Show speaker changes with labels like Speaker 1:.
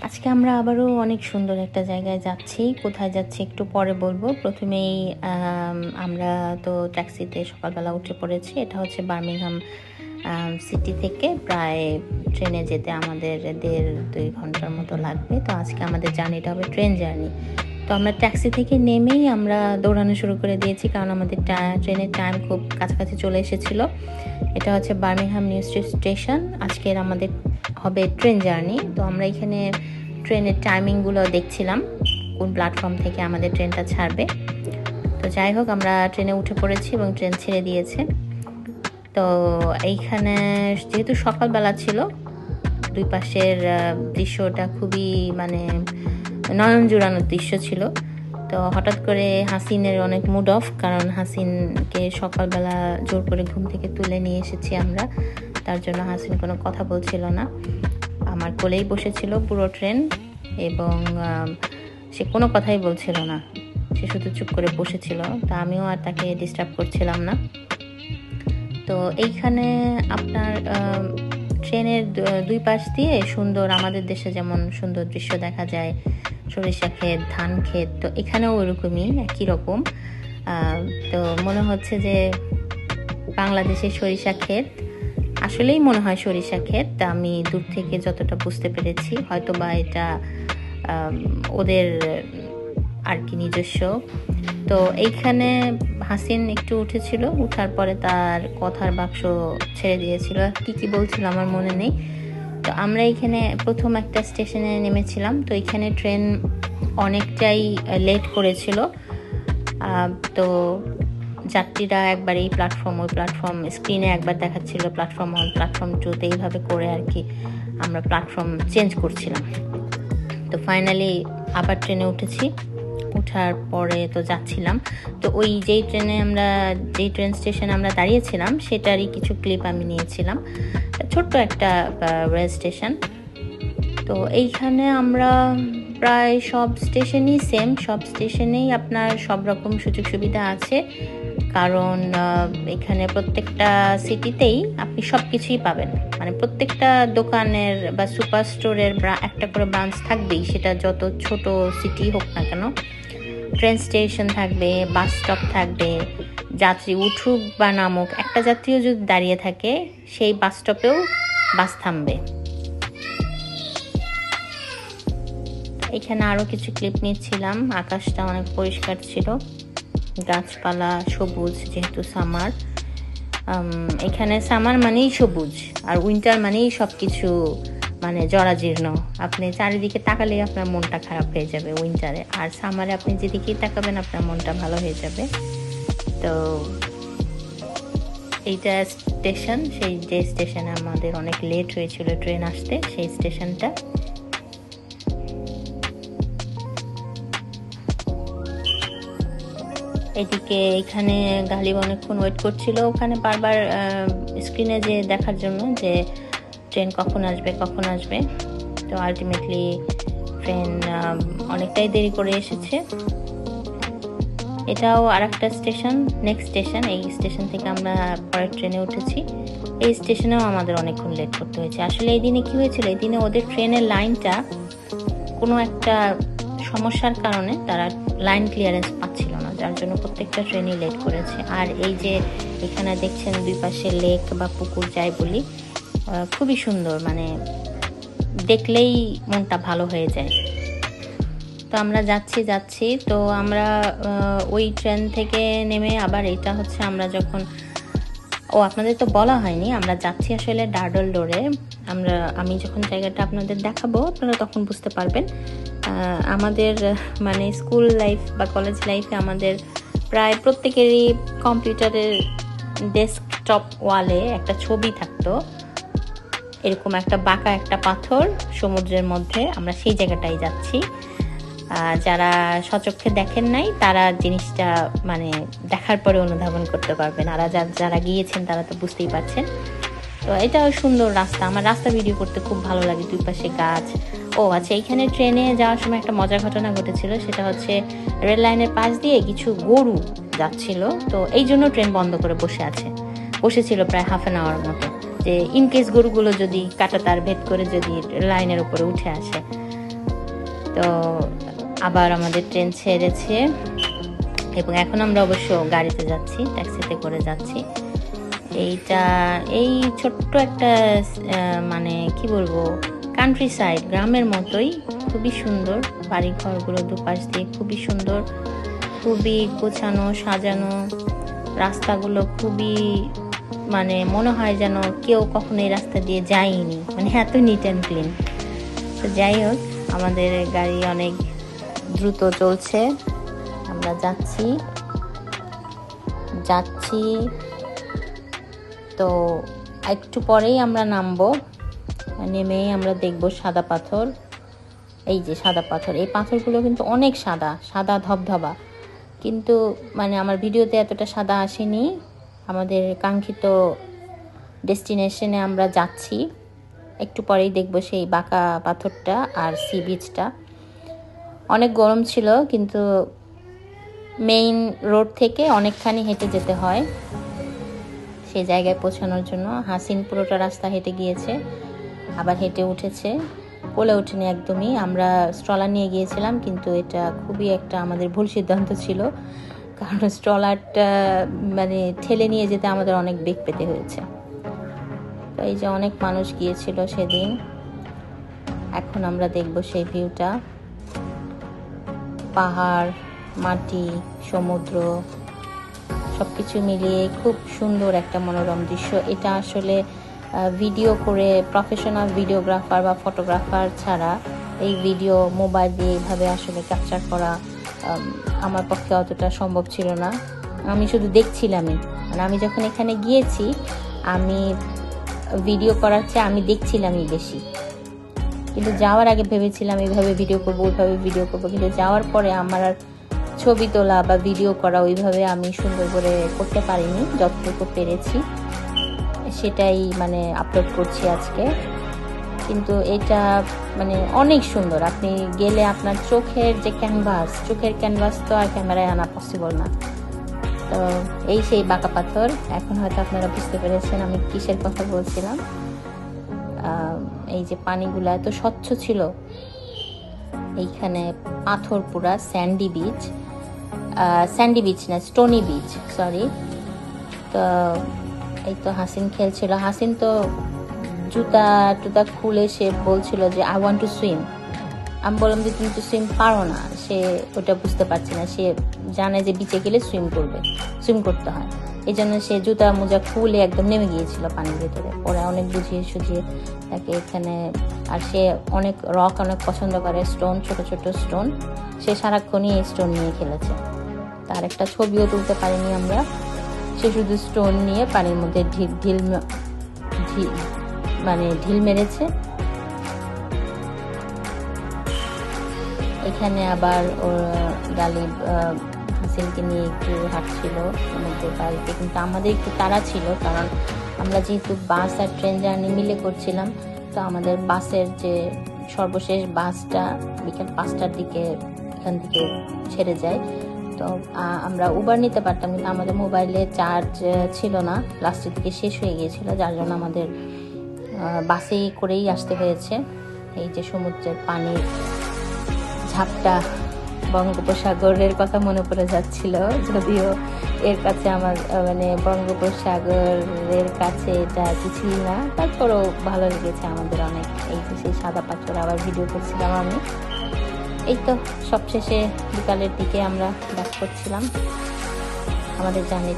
Speaker 1: আজকে আমরা আবারও অনেক সুন্দর একটা জায়গায় যাচ্ছি। কোথায় যাচ্ছি একটু পরে বলবো। প্রথমেই আমরা তো ট্যাক্সিতে সকালবেলা উঠে পড়েছি। এটা হচ্ছে বার্মিংহাম সিটি থেকে প্রায় ট্রেনে যেতে আমাদের 1.5-2 ঘন্টার মতো লাগবে। তো আজকে আমাদের জার্নিটা হবে ট্রেন জার্নি। তো আমরা ট্যাক্সি থেকে নেমেই আমরা দৌড়ানো শুরু করে দিয়েছি, কারণ আমাদের ট্রেনের টাইম খুব কাছাকাছি চলে এসেছিলো। এটা হচ্ছে বার্মিংহাম নিউ স্টেশন। আজকের আমাদের হবে ট্রেন জার্নি। তো আমরা এখানে ট্রেনের টাইমিংগুলো দেখছিলাম, কোন প্ল্যাটফর্ম থেকে আমাদের ট্রেনটা ছাড়বে। তো যাই হোক, আমরা ট্রেনে উঠে পড়েছি এবং ট্রেন ছেড়ে দিয়েছে। তো এইখানে যেহেতু সকালবেলা ছিল, দুই পাশের দৃশ্যটা খুবই মানে নয়ন জুড়ানোর দৃশ্য ছিল। তো হঠাৎ করে হাসিনের অনেক মুড অফ, কারণ হাসিনকে সকালবেলা জোর করে ঘুম থেকে তুলে নিয়ে এসেছি আমরা। তার জন্য হাসিন কোনো কথা বলছিল না, আমার কোলেই বসেছিল পুরো ট্রেন, এবং সে কোনো কথাই বলছিল না, সে শুধু চুপ করে বসেছিল। তা আমিও আর তাকে ডিস্টার্ব করছিলাম না। তো এইখানে আপনার ট্রেনের দুই পাশ দিয়ে সুন্দর, আমাদের দেশে যেমন সুন্দর দৃশ্য দেখা যায়, সরিষা ক্ষেত, ধান ক্ষেত, তো এখানেও ওরকমই একই রকম। তো মনে হচ্ছে যে বাংলাদেশের সরিষা ক্ষেত, আসলেই মনে হয় সরিষা ক্ষেত। আমি দূর থেকে যতটা বুঝতে পেরেছি, হয়তো বা এটা ওদের আর কি নিজস্ব। তো এইখানে হাসিন একটু উঠেছিল, উঠার পরে তার কথার বাক্স ছেড়ে দিয়েছিল, কি বলছিল আমার মনে নেই। তো আমরা এখানে প্রথম একটা স্টেশনে নেমেছিলাম। তো এখানে ট্রেন অনেকটাই লেট করেছিল। তো যাত্রীরা একবার এই প্ল্যাটফর্ম ওই প্ল্যাটফর্ম, স্ক্রিনে একবার দেখাচ্ছিল প্ল্যাটফর্ম 1, প্ল্যাটফর্ম 2, এইভাবে করে আর কি আমরা প্ল্যাটফর্ম চেঞ্জ করছিলাম। তো ফাইনালি আবার ট্রেনে উঠেছি। উঠার পরে তো যাচ্ছিলাম। তো ওই যেই ট্রেন স্টেশনে আমরা দাঁড়িয়েছিলাম সেটারই কিছু ক্লিপ আমি নিয়েছিলাম। ছোট্ট একটা রেল স্টেশন। তো এইখানে আমরা প্রায় সব স্টেশনই সেম, সব স্টেশনেই আপনার সব রকম সুযোগ সুবিধা আছে, কারণ এখানে প্রত্যেকটা সিটিতেই আপনি সব কিছুই পাবেন। মানে প্রত্যেকটা দোকানের বা সুপার স্টোরের একটা করে ব্রাঞ্চ থাকবেই, সেটা যত ছোট সিটি হোক না কেন। ট্রেন স্টেশন থাকবে, বাস স্টপ থাকবে, যাত্রী উঠুক বা নামুক, একটা যাত্রীও যদি দাঁড়িয়ে থাকে সেই বাস স্টপেও বাস থামবে। এখানে আরও কিছু ক্লিপ নিচ্ছিলাম। আকাশটা অনেক পরিষ্কার ছিল, গাছপালা সবুজ, যেহেতু সামার। এখানে সামার মানেই সবুজ, আর উইন্টার মানেই সব কিছু মানে জরাজীর্ণ। আপনি চারিদিকে তাকালেই আপনার মনটা খারাপ হয়ে যাবে উইন্টারে, আর সামারে আপনি যেদিকেই তাকাবেন আপনার মনটা ভালো হয়ে যাবে। তো এইটা স্টেশন, সেই যে স্টেশনে আমাদের অনেক লেট হয়েছিল ট্রেন আসতে, সেই স্টেশনটা। এদিকে এখানে গালিব অনেকক্ষণ ওয়েট করছিল ওখানে, বারবার স্ক্রিনে যে দেখার জন্য যে ট্রেন কখন আসবে। তো আলটিমেটলি ট্রেন অনেকটাই দেরি করে এসেছে। এটাও আর একটা স্টেশন, নেক্সট স্টেশন। এই স্টেশন থেকে আমরা পরের ট্রেনে উঠেছি। এই স্টেশনেও আমাদের অনেকক্ষণ লেট করতে হয়েছে। আসলে এই দিনে কি হয়েছিল, এই দিনে ওদের ট্রেনের লাইনটা কোনো একটা সমস্যার কারণে তারা লাইন ক্লিয়ারেন্স পাচ্ছিল না, যার জন্য প্রত্যেকটা ট্রেনই লেট করেছে। আর এই যে এখানে দেখছেন দুই পাশে লেক বা পুকুর যাই বলি, খুবই সুন্দর, মানে দেখলেই মনটা ভালো হয়ে যায়। তো আমরা যাচ্ছি। তো আমরা ওই ট্রেন থেকে নেমে আবার, এটা হচ্ছে আমরা যখন, আপনাদের তো বলা হয়নি, আমরা যাচ্ছি আসলে ডার্ডল ডোরে। আমি যখন জায়গাটা আপনাদের দেখাবো আপনারা তখন বুঝতে পারবেন। আমাদের মানে স্কুল লাইফ বা কলেজ লাইফে আমাদের প্রায় প্রত্যেকেরই কম্পিউটারের ডেস্কটপ ওয়ালে একটা ছবি থাকতো, এরকম একটা বাঁকা একটা পাথর সমুদ্রের মধ্যে। আমরা সেই জায়গাটাই যাচ্ছি। যারা সচক্ষে দেখেন নাই তারা জিনিসটা মানে দেখার পরে অনুধাবন করতে পারবেন, আর যারা গিয়েছেন তারা তো বুঝতেই পারছেন। তো এটাও সুন্দর রাস্তা, আমার রাস্তা ভিডিও করতে খুব ভালো লাগে, দুই পাশে গাছ। আচ্ছা, এইখানে ট্রেনে যাওয়ার সময় একটা মজার ঘটনা ঘটেছিল, সেটা হচ্ছে রেল লাইনের পাশ দিয়ে কিছু গরু যাচ্ছিল। তো এই জন্য ট্রেন বন্ধ করে বসেছিল প্রায় হাফ অ্যান আওয়ার মতো, যে ইনকেস গরুগুলো যদি কাঁটাতার ভেদ করে যদি লাইনের উপরে উঠে আসে। তো আবার আমাদের ট্রেন ছেড়েছে এবং এখন আমরা অবশ্য গাড়িতে যাচ্ছি, ট্যাক্সিতে করে যাচ্ছি। এই ছোট্ট একটা মানে কি বলবো, কান্ট্রি সাইড, গ্রামের মতোই, খুবই সুন্দর। বাড়ি ঘরগুলো দুপাশ দিয়ে খুবই সুন্দর, খুবই গোছানো সাজানো, রাস্তাগুলো খুবই মানে মনে হয় যেন কেউ কখনো এই রাস্তা দিয়ে যায়নি, মানে এত নিট অ্যান্ড ক্লিন। তো যাই হোক, আমাদের গাড়ি অনেক দ্রুত চলছে, আমরা যাচ্ছি। তো একটু পরেই আমরা নামবো, নেমেই আমরা দেখব সাদা পাথর। এই যে সাদা পাথর, এই পাথরগুলো কিন্তু অনেক সাদা সাদা ধবধবা, কিন্তু মানে আমার ভিডিওতে এতটা সাদা আসেনি। আমাদের কাঙ্ক্ষিত ডেস্টিনেশনে আমরা যাচ্ছি, একটু পরেই দেখব সেই বাঁকা পাথরটা আর সি বিচটা। অনেক গরম ছিল, কিন্তু মেইন রোড থেকে অনেকখানি হেঁটে যেতে হয় সেই জায়গায় পৌঁছানোর জন্য। হাসিন পুরোটা রাস্তা হেঁটে গিয়েছে, আবার হেঁটে উঠেছে, কোলে ওঠেনি একদমই। আমরা স্ট্রলার নিয়ে গিয়েছিলাম, কিন্তু এটা খুবই একটা আমাদের ভুল সিদ্ধান্ত ছিল, কারণ স্ট্রলারটা মানে ঠেলে নিয়ে যেতে আমাদের অনেক বেগ পেতে হয়েছে। তো এই যে অনেক মানুষ গিয়েছিল সেদিন। এখন আমরা দেখব সেই ভিউটা, পাহাড়, মাটি, সমুদ্র, সব কিছু মিলিয়ে খুব সুন্দর একটা মনোরম দৃশ্য। এটা আসলে ভিডিও করে প্রফেশনাল ভিডিওগ্রাফার বা ফটোগ্রাফার ছাড়া এই ভিডিও মোবাইল দিয়ে এইভাবে আসলে ক্যাপচার করা আমার পক্ষে অতটা সম্ভব ছিল না। আমি শুধু দেখছিলামই, মানে আমি যখন এখানে গিয়েছি আমি ভিডিও করার চেয়ে আমি দেখছিলামই বেশি। কিন্তু যাওয়ার আগে ভেবেছিলাম এইভাবে ভিডিও করবো, ওইভাবে ভিডিও করবো, কিন্তু যাওয়ার পরে আমার আর ছবি তোলা বা ভিডিও করা ওইভাবে আমি সুন্দর করে করতে পারিনি। যতটুকু পেরেছি সেটাই মানে আপলোড করছি আজকে। কিন্তু এটা মানে অনেক সুন্দর, আপনি গেলে আপনার চোখের ক্যানভাস তো আর ক্যামেরায় আনা পসিবল না। তো এই সেই বাঁকা পাথর। এখন হয়তো আপনারা বুঝতে পেরেছেন আমি কিসের কথা বলছিলাম। এই যে পানিগুলো এত স্বচ্ছ ছিল, এইখানে পাথর পুরা স্যান্ডি বিচ না, স্টোনি বিচ, সরি। তো এই তো হাসিন খেলছিল, হাসিন তো জুতা টুতা খুলে সে বলছিল যে আই ওয়ান্ট টু সুইম। আমি বললাম যে তুমি তো সুইম পারো না। সে ওটা বুঝতে পারছে না, সে জানে যে বিচে গেলে সুইম করতে হয়, এই জন্য সে জুতা মোজা খুলে একদম নেমে গিয়েছিল পানির ভেতরে। পরে অনেক বুঝিয়ে সুঝিয়ে তাকে এখানে, আর সে অনেক পছন্দ করে, স্টোন, ছোট ছোট স্টোন, সে সারাক্ষণই এই স্টোন নিয়ে খেলেছে। তার একটা ছবিও তুলতে পারিনি আমরা, সে শুধু স্টোন নিয়ে পানির মধ্যে ঢিল মেরেছে। এখানে আবার ওর গালিব হাসিনকে নিয়ে একটু হাঁটছিল সমুদ্রের পাড়িতে, কিন্তু আমাদের একটু তাড়া ছিল, কারণ আমরা যেহেতু বাস আর ট্রেন জার্নি মিলে করছিলাম। তো আমাদের বাসের যে সর্বশেষ বাসটা বিকেল 5টার দিকে এখান থেকে ছেড়ে যায়। তো আমরা উবার নিতে পারতাম, কিন্তু আমাদের মোবাইলে চার্জ ছিল না, লাস্টের দিকে শেষ হয়ে গিয়েছিল, যার জন্য আমাদের বাসেই করেই আসতে হয়েছে। এই যে সমুদ্রের পানির ঝাপটা, বঙ্গোপসাগরের কথা মনে পড়ে যাচ্ছিল, যদিও এর কাছে আমার মানে বঙ্গোপসাগরের কাছে এটা কিছুই না, তারপরেও ভালো লেগেছে আমাদের অনেক। এই যে সেই সাদা পাথর আবার ভিডিও করছিলাম আমি। এই তো সবশেষে বিকালের দিকে আমরা ব্যাক করছিলাম আমাদের জার্নি।